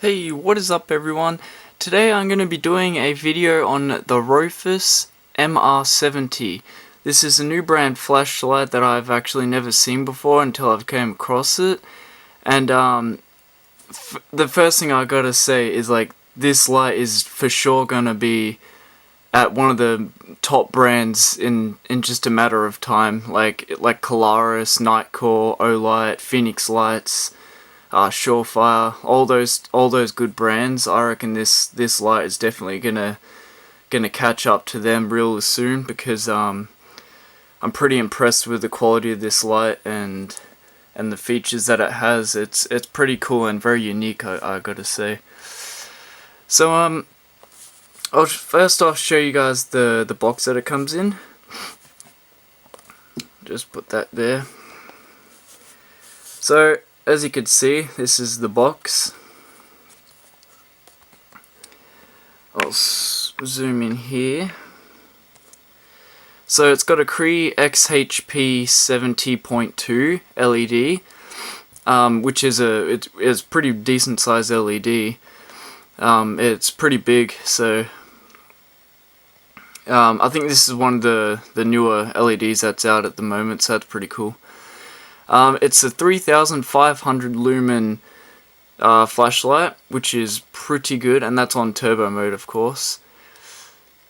Hey, what is up everyone? Today I'm going to be doing a video on the Rofis MR70. This is a new brand flashlight that I've actually never seen before until I've came across it. And the first thing I gotta say is this light is for sure gonna be at one of the top brands in just a matter of time. Like Colaris, Nightcore, Olight, Phoenix Lights, Surefire, all those good brands. I reckon this light is definitely gonna catch up to them real soon, because I'm pretty impressed with the quality of this light and the features that it has. It's pretty cool and very unique, I gotta say. So I'll show you guys the box that it comes in. Just put that there. So as you can see, this is the box. I'll zoom in here. So it's got a Cree XHP 70.2 LED, which is it's pretty decent size LED. It's pretty big, so I think this is one of the newer LEDs that's out at the moment, so that's pretty cool. It's a 3500 lumen flashlight, which is pretty good, and that's on turbo mode, of course.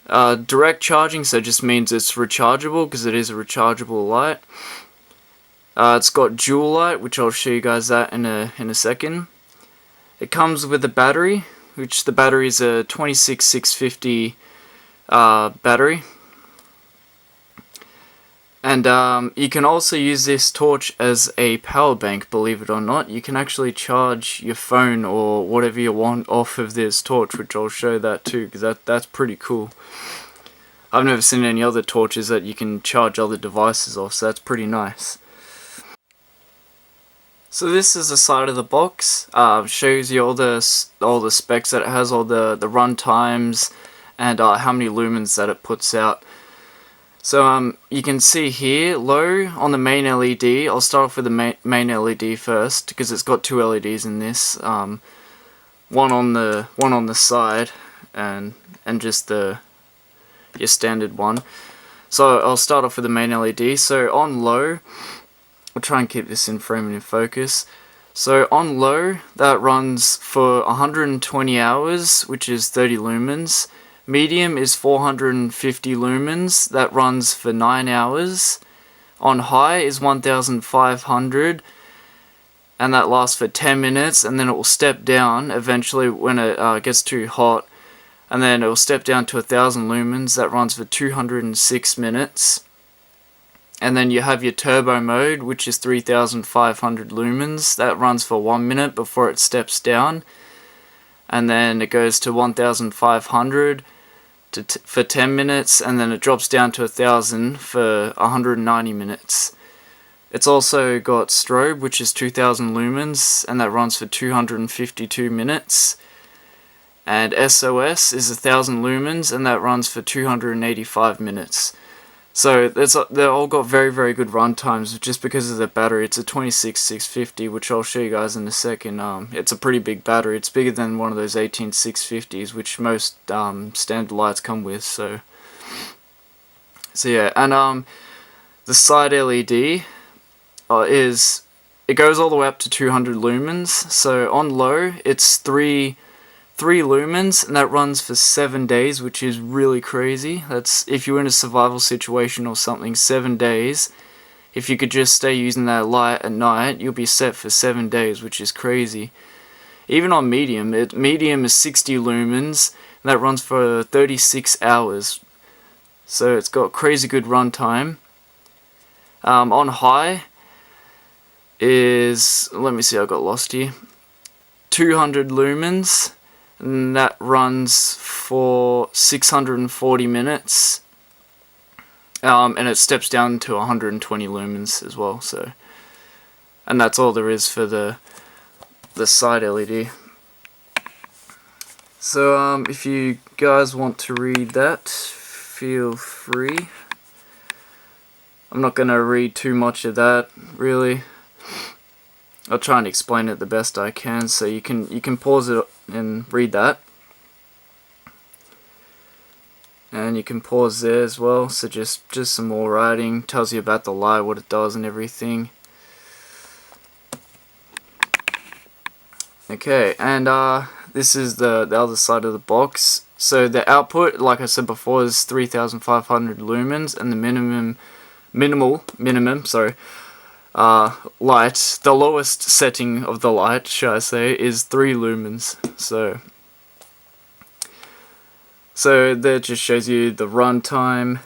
Direct charging, so it just means it's rechargeable, because it is a rechargeable light. It's got dual light, which I'll show you guys that in a second. It comes with a battery, which the battery is a 26650 battery. And you can also use this torch as a power bank, believe it or not. You can actually charge your phone or whatever you want off of this torch, which I'll show that too, because that's pretty cool. I've never seen any other torches that you can charge other devices off, so that's pretty nice. So this is the side of the box. Shows you all the specs that it has, all the run times, and how many lumens that it puts out. So you can see here, low on the main LED. I'll start off with the main LED first, because it's got two LEDs in this. One on the side, and just your standard one. So I'll start off with the main LED. So on low, I'll try and keep this in frame and in focus. So on low, that runs for 120 hours, which is 30 lumens. Medium is 450 lumens, that runs for 9 hours. On high is 1500, and that lasts for 10 minutes, and then it will step down eventually when it gets too hot, and then it will step down to 1000 lumens, that runs for 206 minutes. And then you have your turbo mode, which is 3500 lumens, that runs for 1 minute before it steps down, and then it goes to 1500 for 10 minutes, and then it drops down to 1000 for 190 minutes. It's also got strobe, which is 2000 lumens, and that runs for 252 minutes. And SOS is 1000 lumens, and that runs for 285 minutes. So they're all got very, very good run times just because of the battery. It's a 26650, which I'll show you guys in a second. It's a pretty big battery. It's bigger than one of those 18650s, which most standard lights come with. So yeah, and the side LED it goes all the way up to 200 lumens. So on low, it's 3 lumens, and that runs for 7 days, which is really crazy. That's if you're in a survival situation or something, 7 days. If you could just stay using that light at night, you'll be set for 7 days, which is crazy. Even on medium, medium is 60 lumens, and that runs for 36 hours. So it's got crazy good run time. On high is, let me see, I got lost here, 200 lumens, and that runs for 640 minutes, and it steps down to 120 lumens as well. So, and that's all there is for the side LED. So if you guys want to read that, feel free. I'm not going to read too much of that, really. I'll try and explain it the best I can, so you can pause it and read that. And you can pause there as well, so just some more writing, tells you about the light, what it does and everything. Okay, and this is the other side of the box. So the output, like I said before, is 3500 lumens, and the minimal light, the lowest setting of the light, should I say, is 3 lumens. So that just shows you the runtime.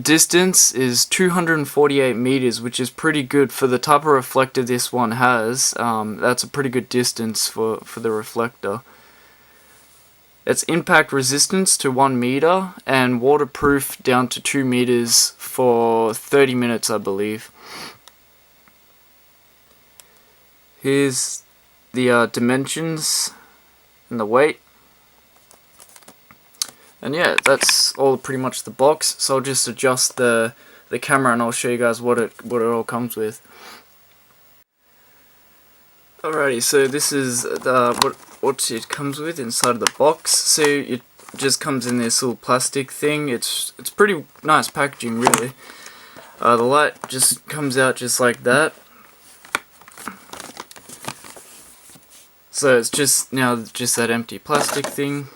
Distance is 248 meters, which is pretty good for the type of reflector this one has. That's a pretty good distance for the reflector. It's impact resistance to 1 meter and waterproof down to 2 meters for 30 minutes, I believe. Here's the dimensions and the weight. And yeah, that's all pretty much the box. So I'll just adjust the camera and I'll show you guys what it all comes with. Alrighty, so this is what it comes with inside of the box. So it just comes in this little plastic thing. It's pretty nice packaging, really. The light just comes out just like that. So it's just that empty plastic thing.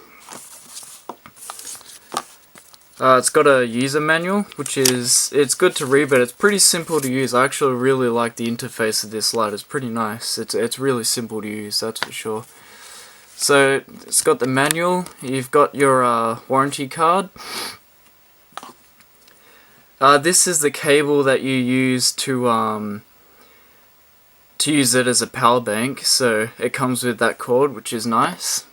It's got a user manual, which it's good to read, but it's pretty simple to use. I actually really like the interface of this light. It's pretty nice. It's really simple to use, that's for sure. So it's got the manual. You've got your warranty card. This is the cable that you use to use it as a power bank. So it comes with that cord, which is nice.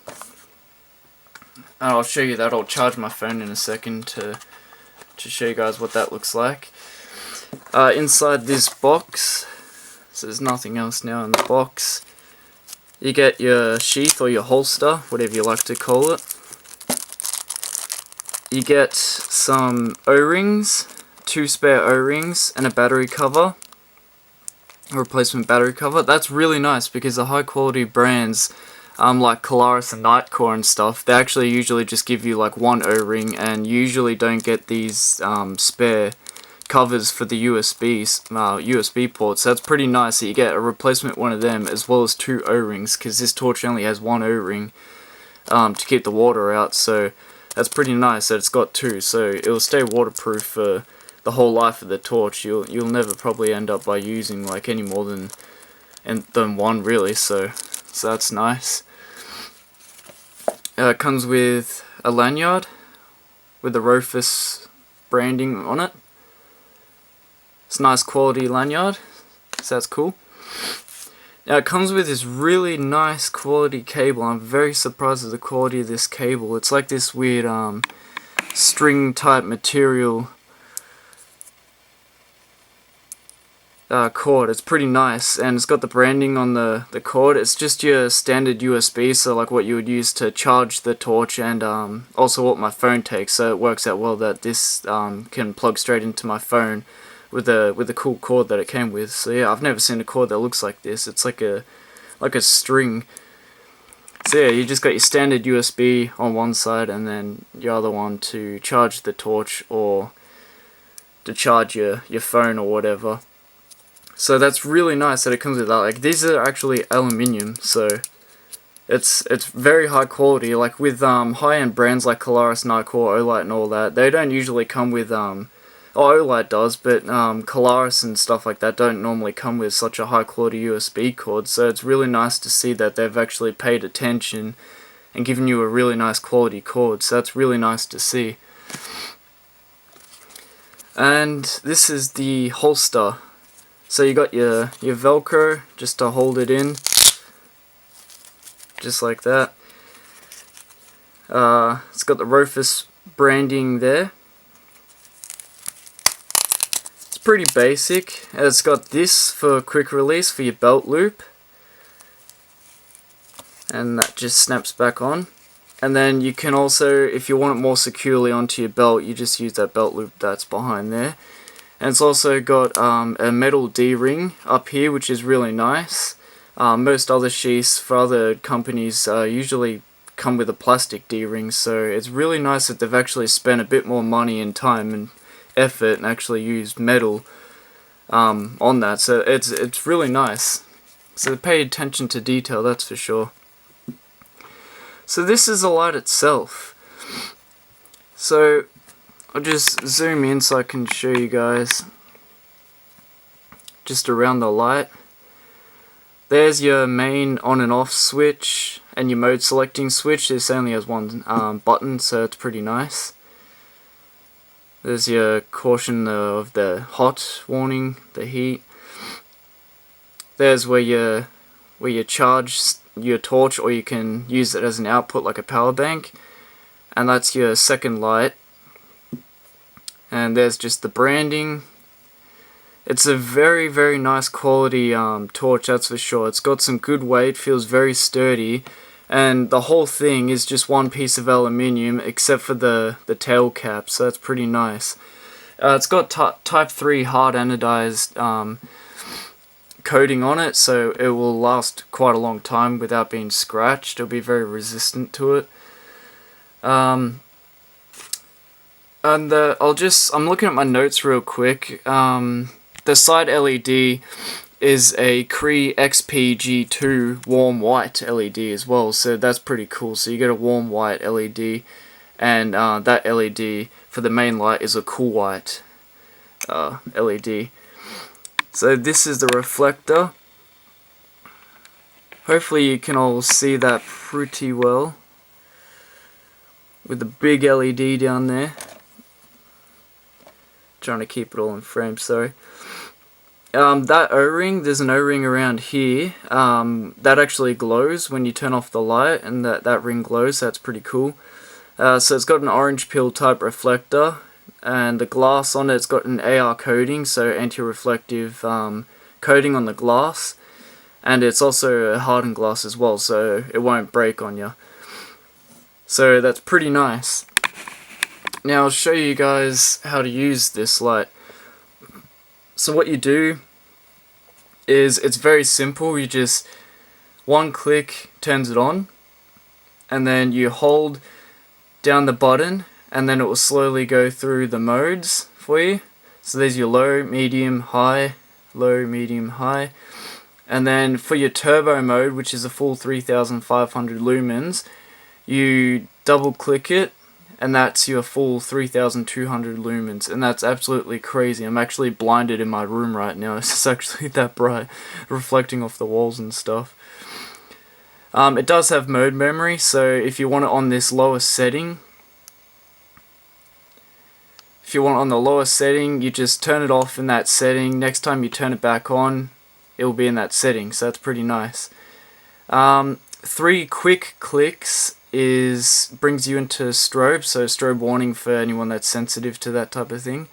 And I'll show you that. I'll charge my phone in a second to show you guys what that looks like. Inside this box, so there's nothing else now in the box, you get your sheath or your holster, whatever you like to call it. You get some O-rings, 2 spare O-rings, and a battery cover, a replacement battery cover. That's really nice because the high quality brands, like Polaris and Nightcore and stuff, they actually usually just give you like 1 O-ring and usually don't get these spare covers for the USB ports. So that's pretty nice that you get a replacement one of them as well as 2 O-rings, because this torch only has 1 O-ring to keep the water out. So that's pretty nice that it's got 2. So it'll stay waterproof for the whole life of the torch. You'll never probably end up by using like any more than 1 really. So that's nice. It comes with a lanyard with the Rofis branding on it. It's a nice quality lanyard, so that's cool. Now it comes with this really nice quality cable. I'm very surprised at the quality of this cable. It's like this weird string type material cord. It's pretty nice, and it's got the branding on the cord. It's just your standard USB, so like what you would use to charge the torch, and also what my phone takes. So it works out well that this can plug straight into my phone with the cool cord that it came with. So yeah, I've never seen a cord that looks like this. It's like a string. So yeah, you just got your standard USB on one side and then your other one to charge the torch or to charge your phone or whatever. So that's really nice that it comes with that. Like, these are actually aluminium, so it's very high quality. Like with high-end brands like Polaris, Nightcore, Olight and all that, they don't usually come with Olight does, but Polaris and stuff like that don't normally come with such a high quality USB cord. So it's really nice to see that they've actually paid attention and given you a really nice quality cord. So that's really nice to see. And this is the holster. So you got your Velcro just to hold it in, just like that. It's got the Rofis branding there. It's pretty basic. It's got this for quick release for your belt loop, and that just snaps back on. And then you can also, if you want it more securely onto your belt, you just use that belt loop that's behind there. And it's also got a metal D-ring up here, which is really nice. Most other sheaths for other companies usually come with a plastic D-ring, so it's really nice that they've actually spent a bit more money and time and effort and actually used metal on that, so it's really nice. So they paid attention to detail, that's for sure. So this is the light itself. So I'll just zoom in so I can show you guys just around the light. There's your main on and off switch and your mode selecting switch. This only has one button, so it's pretty nice. There's your caution of the hot warning, the heat. There's where you charge your torch, or you can use it as an output like a power bank. And that's your second light. And there's just the branding. It's a very, very nice quality torch, that's for sure. It's got some good weight, feels very sturdy, and the whole thing is just one piece of aluminium except for the tail cap, so that's pretty nice. It's got type 3 hard anodized coating on it, so it will last quite a long time without being scratched. It'll be very resistant to it. And I'm looking at my notes real quick. The side LED is a Cree XPG2 warm white LED as well, so that's pretty cool. So you get a warm white LED, and that LED for the main light is a cool white LED. So this is the reflector. Hopefully you can all see that pretty well with the big LED down there. Trying to keep it all in frame, sorry. That O-ring, there's an O-ring around here that actually glows when you turn off the light, and that ring glows. That's pretty cool. So it's got an orange peel type reflector, and the glass on it's got an AR coating, so anti-reflective coating on the glass, and it's also a hardened glass as well, so it won't break on you. So that's pretty nice. Now I'll show you guys how to use this light. So what you do is, it's very simple. You just one click turns it on, and then you hold down the button, and then it will slowly go through the modes for you. So there's your low, medium, high, low, medium, high. And then for your turbo mode, which is a full 3500 lumens, you double click it, and that's your full 3200 lumens, and that's absolutely crazy. I'm actually blinded in my room right now. It's actually that bright, reflecting off the walls and stuff. It does have mode memory, so if you want it on this lowest setting, you just turn it off in that setting. Next time you turn it back on, it will be in that setting, so that's pretty nice. 3 quick clicks brings you into strobe, so strobe warning for anyone that's sensitive to that type of thing.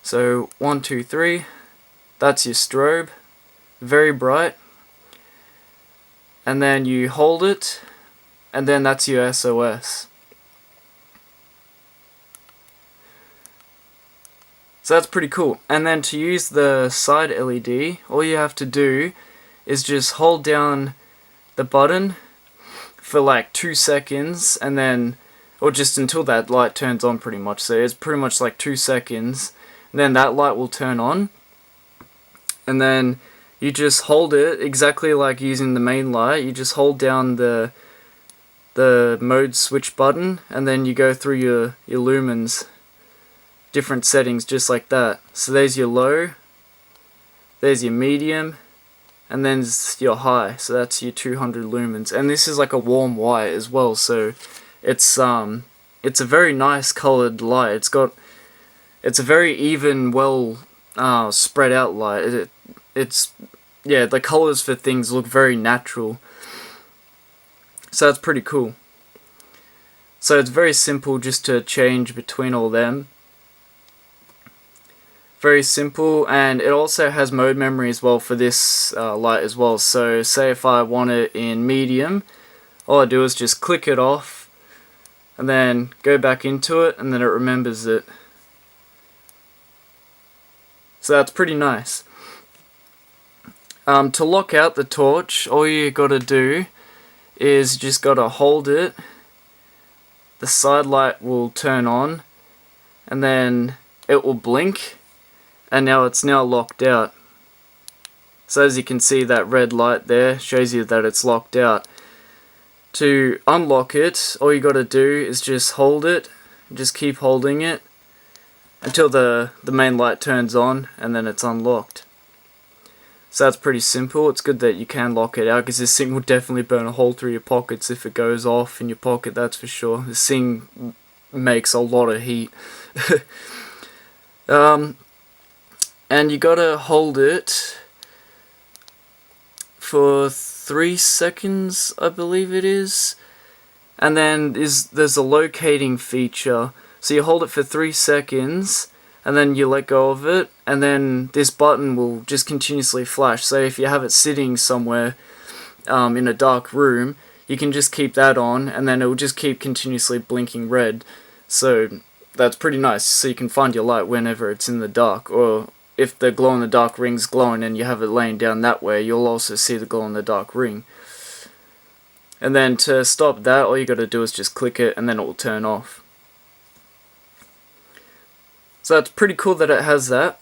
So 1, 2, 3, that's your strobe, very bright, and then you hold it, and then that's your SOS. So that's pretty cool. And then to use the side LED, all you have to do is just hold down the button for like 2 seconds, and then, or just until that light turns on pretty much. So it's pretty much like 2 seconds, and then that light will turn on, and then you just hold it exactly like using the main light. You just hold down the mode switch button, and then you go through your lumens, different settings, just like that. So there's your low, there's your medium, and then your high, so that's your 200 lumens. And this is like a warm white as well, so it's a very nice colored light. It's a very even, well spread out light. Yeah, the colors for things look very natural, so that's pretty cool. So it's very simple just to change between all them. Very simple, and it also has mode memory as well for this light as well. So say if I want it in medium, all I do is just click it off and then go back into it, and then it remembers it. So that's pretty nice. To lock out the torch, all you gotta do is just gotta hold it. The side light will turn on, and then it will blink, and now it's locked out. So as you can see, that red light there shows you that it's locked out. To unlock it, all you gotta do is just hold it, just keep holding it until the main light turns on, and then it's unlocked. So that's pretty simple. It's good that you can lock it out, because this thing will definitely burn a hole through your pockets if it goes off in your pocket, that's for sure. This thing makes a lot of heat. And you gotta hold it for 3 seconds, I believe it is. And then there's a locating feature. So you hold it for 3 seconds, and then you let go of it, and then this button will just continuously flash. So if you have it sitting somewhere in a dark room, you can just keep that on, and then it will just keep continuously blinking red. So that's pretty nice, so you can find your light whenever it's in the dark. Or if the glow-in-the-dark ring's glowing and you have it laying down that way, you'll also see the glow-in-the-dark ring. And then to stop that, all you gotta do is just click it, and then it will turn off. So that's pretty cool that it has that.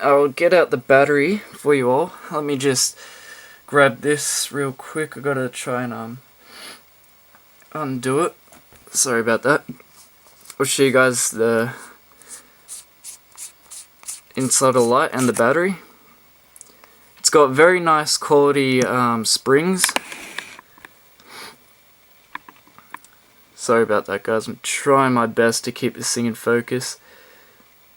I'll get out the battery for you all. Let me just grab this real quick. I gotta try and undo it. Sorry about that. I'll show you guys the inside of the light and the battery. It's got very nice quality springs. Sorry about that, guys. I'm trying my best to keep this thing in focus.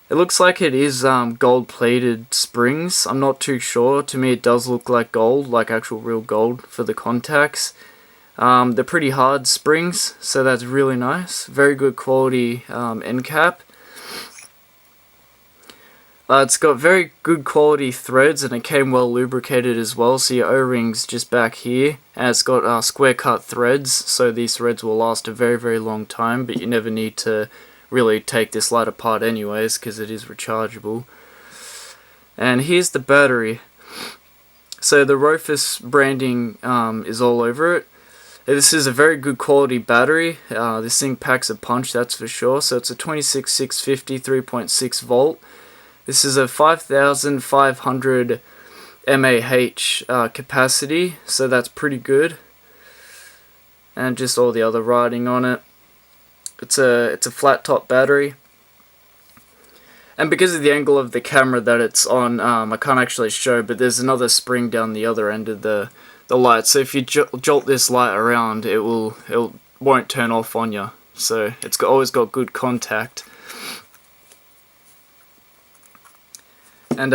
It looks like it is gold-plated springs. I'm not too sure. To me, it does look like gold, like actual real gold for the contacts. They're pretty hard springs, so that's really nice. Very good quality end cap. It's got very good quality threads, and it came well lubricated as well. So your O-ring's just back here, and it's got square cut threads, so these threads will last a very, very long time, but you never need to really take this light apart anyways, because it is rechargeable. And here's the battery. So the Rofis branding is all over it. This is a very good quality battery. This thing packs a punch, that's for sure. So it's a 26650 3.6 volt. This is a 5500 mAh capacity, so that's pretty good. And just all the other writing on it. It's a flat top battery, and because of the angle of the camera that it's on, I can't actually show, but there's another spring down the other end of the light. So if you jolt this light around, it won't turn off on you. So it's always got good contact. And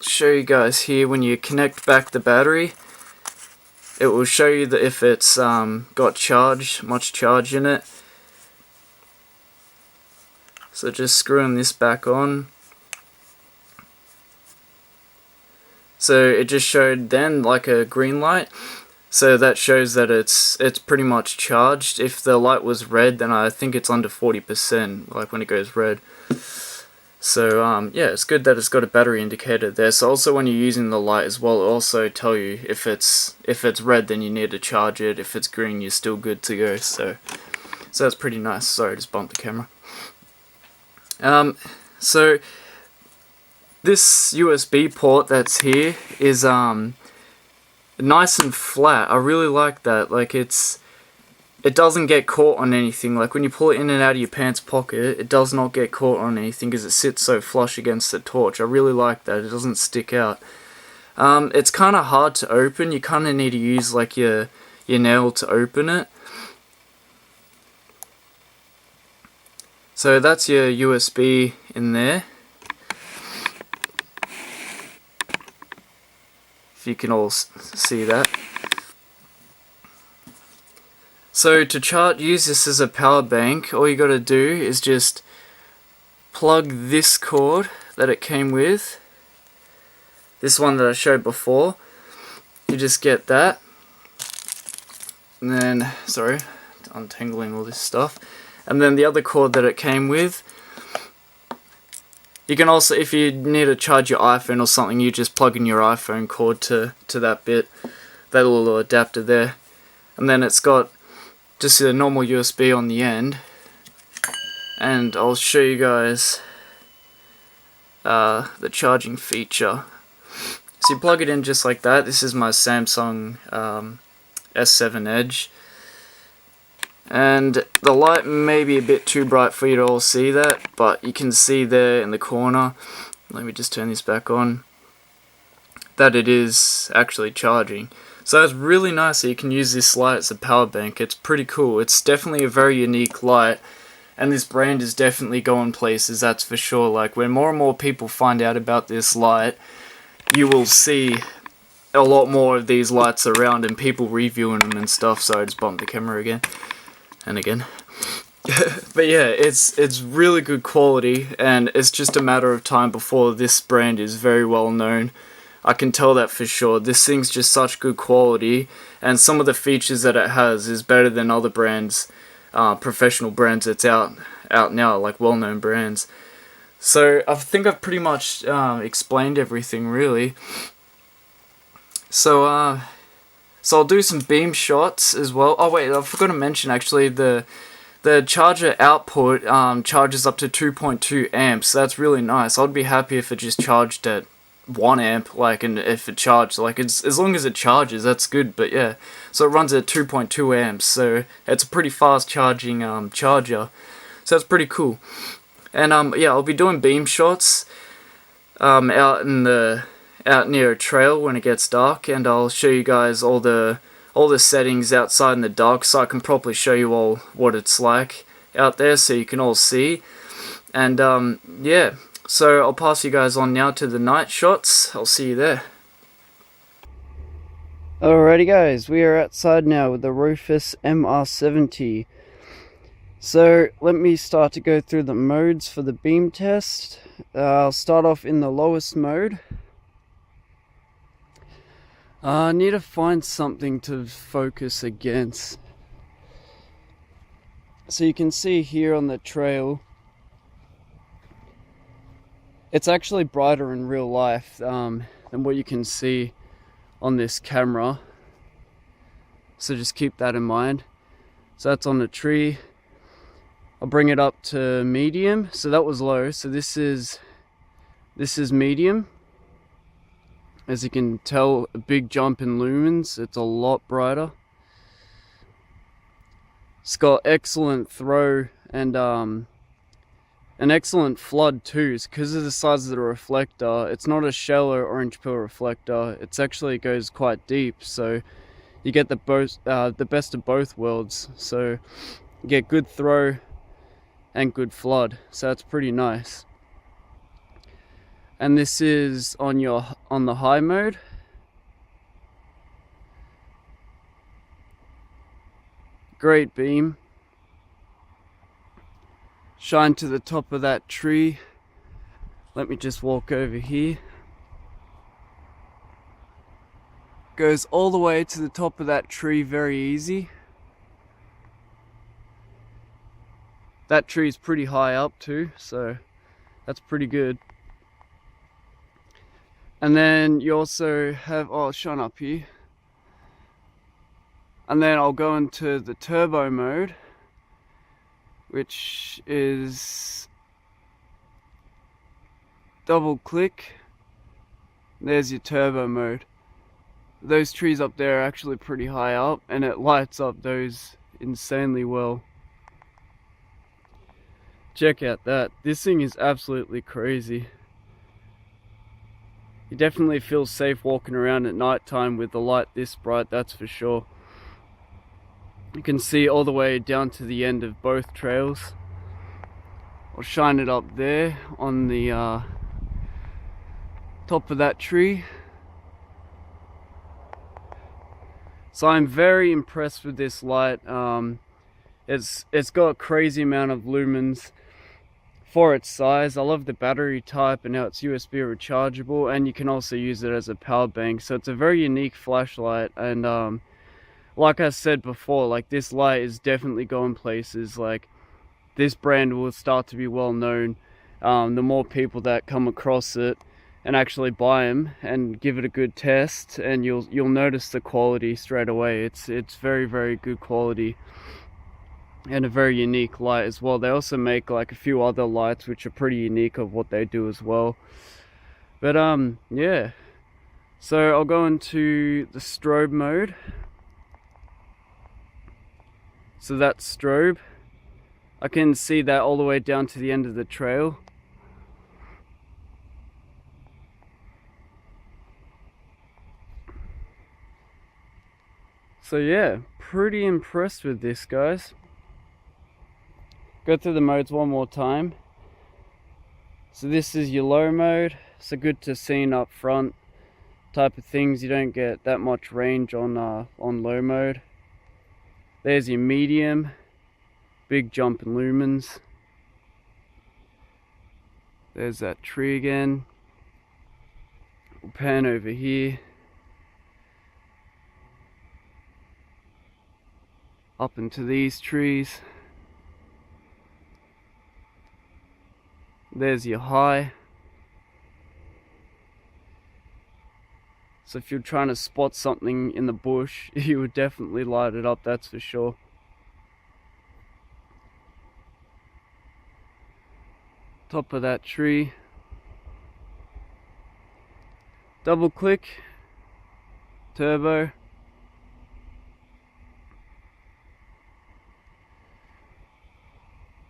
show you guys here, when you connect back the battery, it will show you that if it's got much charge in it. So just screwing this back on. So it just showed then like a green light. So that shows that it's pretty much charged. If the light was red, then I think it's under 40%, like when it goes red. So yeah, it's good that it's got a battery indicator there. So also when you're using the light as well, it'll also tell you if it's red, then you need to charge it. If it's green, you're still good to go. So that's pretty nice. Sorry, I just bumped the camera. So this USB port that's here is nice and flat. I really like that. Like it doesn't get caught on anything. Like when you pull it in and out of your pants pocket, it does not get caught on anything because it sits so flush against the torch. I really like that. It doesn't stick out. It's kind of hard to open. You kind of need to use like your nail to open it. So that's your USB in there. If you can all see that. So to use this as a power bank, all you got to do is just plug this cord that it came with, this one that I showed before. You just get that, and then, sorry, untangling all this stuff, and then the other cord that it came with, You can also, if you need to charge your iPhone or something, you just plug in your iPhone cord to that bit, that little adapter there. And then it's got just a normal USB on the end. And I'll show you guys the charging feature. So you plug it in just like that. This is my Samsung S7 Edge. And the light may be a bit too bright for you to all see that, but you can see there in the corner, let me just turn this back on, that it is actually charging. So it's really nice that you can use this light as a power bank. It's pretty cool. It's definitely a very unique light, and this brand is definitely going places, that's for sure. Like, when more and more people find out about this light, you will see a lot more of these lights around and people reviewing them and stuff. Sorry, I just bumped the camera again. And again. But yeah, it's really good quality, and it's just a matter of time before this brand is very well known. I can tell that for sure. This thing's just such good quality, and some of the features that it has is better than other brands, professional brands that's out now, like well-known brands. So I think I've pretty much explained everything, really. So I'll do some beam shots as well. Oh wait, I forgot to mention actually the charger output charges up to 2.2 amps. That's really nice. I'd be happy if it just charged at 1 amp, like, and if it charged, like, as long as it charges, that's good. But yeah, so it runs at 2.2 amps, so it's a pretty fast charging charger. So that's pretty cool. And yeah, I'll be doing beam shots out near a trail when it gets dark, and I'll show you guys all the settings outside in the dark, so I can properly show you all what it's like out there, so you can all see. And yeah, so I'll pass you guys on now to the night shots. I'll see you there. Alrighty guys, we are outside now with the Rofis MR70. So let me start to go through the modes for the beam test. I'll start off in the lowest mode. I need to find something to focus against. So you can see here on the trail, it's actually brighter in real life than what you can see on this camera. So just keep that in mind. So that's on the tree. I'll bring it up to medium. So that was low. So this is medium. As you can tell, a big jump in lumens. It's a lot brighter. It's got excellent throw and an excellent flood too. Because of the size of the reflector, it's not a shallow orange peel reflector. It's actually goes quite deep, so you get the best of both worlds. So you get good throw and good flood. So that's pretty nice. And this is on the high mode. Great beam. Shine to the top of that tree. Let me just walk over here. Goes all the way to the top of that tree very easy. That tree is pretty high up too, so that's pretty good. And then you also have, oh, shine up here. And then I'll go into the turbo mode, which is double click. There's your turbo mode. Those trees up there are actually pretty high up, and it lights up those insanely well. Check out that. This thing is absolutely crazy. You definitely feel safe walking around at night time with the light this bright, that's for sure. You can see all the way down to the end of both trails. I'll shine it up there on the top of that tree. So I'm very impressed with this light. It's got a crazy amount of lumens for its size. I love the battery type and how it's USB rechargeable, and you can also use it as a power bank. So it's a very unique flashlight, and like I said before, like, this light is definitely going places. Like, this brand will start to be well known, the more people that come across it and actually buy them and give it a good test, and you'll notice the quality straight away. It's very, very good quality and a very unique light as well. They also make like a few other lights which are pretty unique of what they do as well. But yeah, so I'll go into the strobe mode. So that's strobe. I can see that all the way down to the end of the trail. So yeah, pretty impressed with this, guys. Go through the modes one more time. So this is your low mode, so good to scene up front type of things. You don't get that much range on low mode. There's your medium, big jump in lumens. There's that tree again. We'll pan over here. Up into these trees. There's your high. So if you're trying to spot something in the bush, you would definitely light it up, that's for sure. Top of that tree. Double click. Turbo.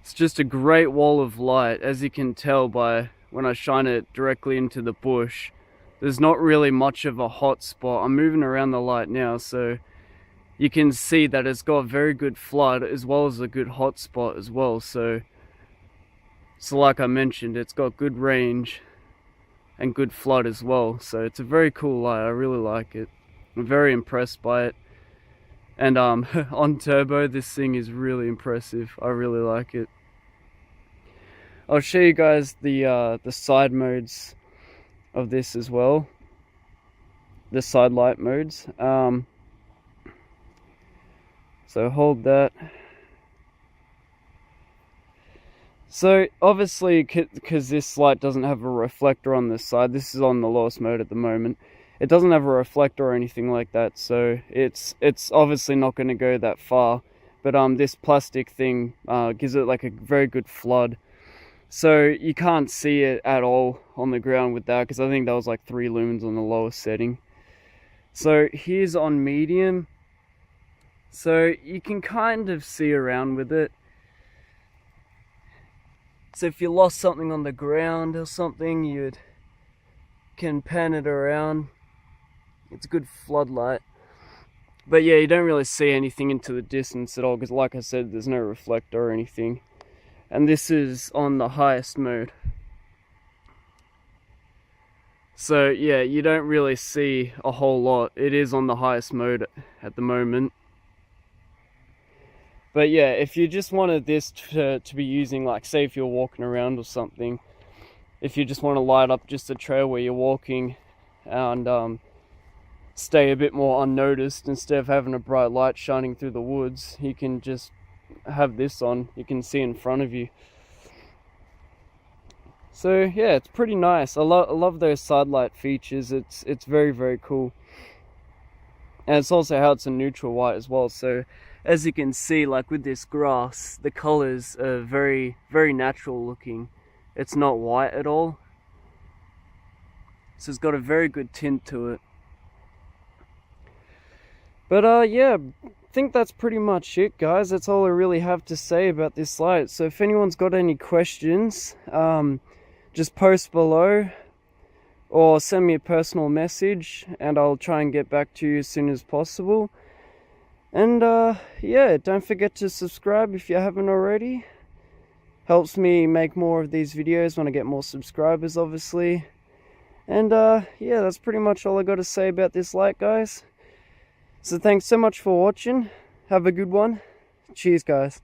It's just a great wall of light, as you can tell by when I shine it directly into the bush. There's not really much of a hot spot. I'm moving around the light now, so you can see that it's got very good flood as well as a good hot spot as well. So like I mentioned, it's got good range and good flood as well. So it's a very cool light. I really like it. I'm very impressed by it. And on turbo, this thing is really impressive. I really like it. I'll show you guys the side modes of this as well. The side light modes. So hold that. So obviously, because this light doesn't have a reflector on this side, this is on the lowest mode at the moment. It doesn't have a reflector or anything like that, so it's obviously not going to go that far. But this plastic thing gives it like a very good flood. So you can't see it at all on the ground with that, because I think that was like 3 lumens on the lowest setting. So here's on medium. So you can kind of see around with it. So if you lost something on the ground or something, you can pan it around. It's a good floodlight. But yeah, you don't really see anything into the distance at all, because like I said, there's no reflector or anything. And this is on the highest mode. So yeah, you don't really see a whole lot. It is on the highest mode at the moment. But yeah, if you just wanted this to be using, like say if you're walking around or something, if you just want to light up just a trail where you're walking and stay a bit more unnoticed, instead of having a bright light shining through the woods, you can just have this on. You can see in front of you. So yeah, it's pretty nice. I love those side light features. It's very, very cool. And it's also how it's a neutral white as well. So as you can see, like with this grass, the colors are very, very natural looking. It's not white at all. So it's got a very good tint to it. But yeah, I think that's pretty much it, guys. That's all I really have to say about this light. So if anyone's got any questions, just post below or send me a personal message and I'll try and get back to you as soon as possible. And yeah, don't forget to subscribe if you haven't already. Helps me make more of these videos when I get more subscribers, obviously. And yeah, that's pretty much all I got to say about this light, guys. So thanks so much for watching. Have a good one. Cheers, guys.